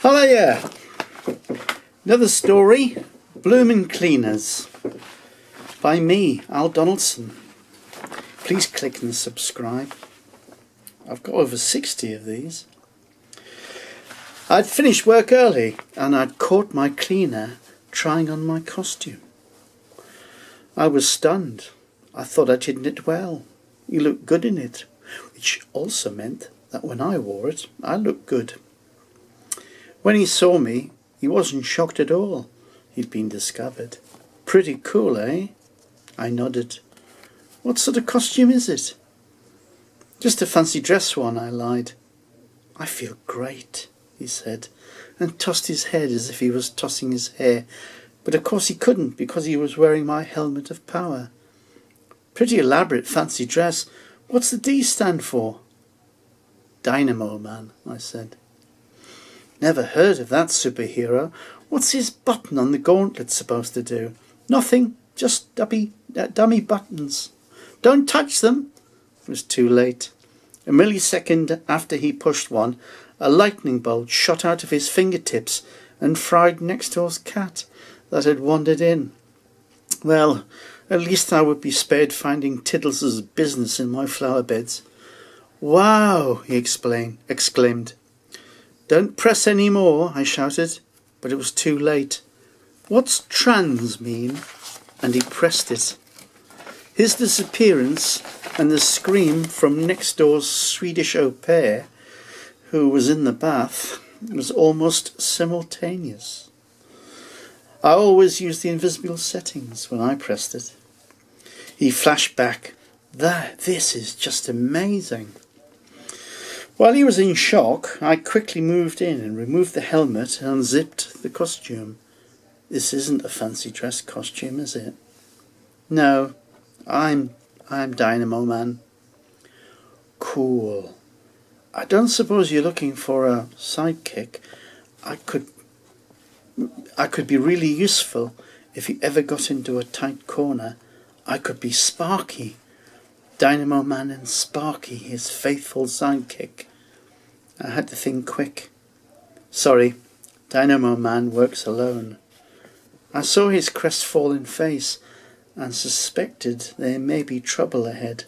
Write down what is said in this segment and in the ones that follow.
Hiya! Another story, Bloomin' Cleaners, by me, Al Donaldson. Please click and subscribe. I've got over 60 of these. I'd finished work early and I'd caught my cleaner trying on my costume. I was stunned. I thought I'd hidden it well. He looked good in it, which also meant that when I wore it, I looked good. When he saw me, he wasn't shocked at all. He'd been discovered. Pretty cool, eh? I nodded. What sort of costume is it? Just a fancy dress one, I lied. I feel great, he said, and tossed his head as if he was tossing his hair. But of course he couldn't, because he was wearing my helmet of power. Pretty elaborate fancy dress. What's the D stand for? Dynamo Man, I said. Never heard of that superhero. What's his button on the gauntlet supposed to do? Nothing, just dummy buttons. Don't touch them. It was too late. A millisecond after he pushed one, a lightning bolt shot out of his fingertips and fried next door's cat that had wandered in. Well, at least I would be spared finding Tiddles' business in my flower beds. Wow, he exclaimed. Don't press any more, I shouted, but it was too late. What's trans mean? And he pressed it. His disappearance and the scream from next door's Swedish au pair, who was in the bath, was almost simultaneous. I always used the invisible settings when I pressed it. He flashed back, this is just amazing. While he was in shock, I quickly moved in and removed the helmet and unzipped the costume. This isn't a fancy dress costume, is it? No, I'm Dynamo Man. Cool. I don't suppose you're looking for a sidekick. I could be really useful if you ever got into a tight corner. I could be Sparky. Dynamo Man and Sparky, his faithful sidekick. I had to think quick. Sorry, Dynamo Man works alone. I saw his crestfallen face and suspected there may be trouble ahead.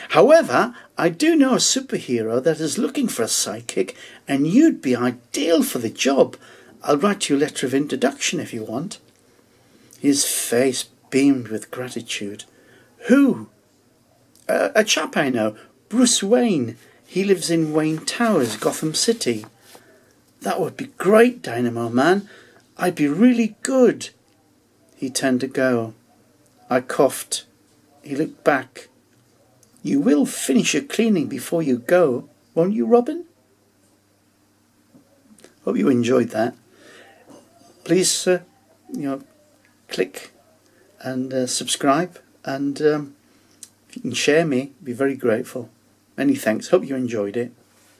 However, I do know a superhero that is looking for a sidekick, and you'd be ideal for the job. I'll write you a letter of introduction if you want. His face beamed with gratitude. Who? A chap I know, Bruce Wayne. He lives in Wayne Towers, Gotham City. That would be great, Dynamo Man. I'd be really good. He turned to go. I coughed. He looked back. You will finish your cleaning before you go, won't you, Robin? Hope you enjoyed that. Please, click and subscribe, and if you can share me, I'd be very grateful. Many thanks. Hope you enjoyed it.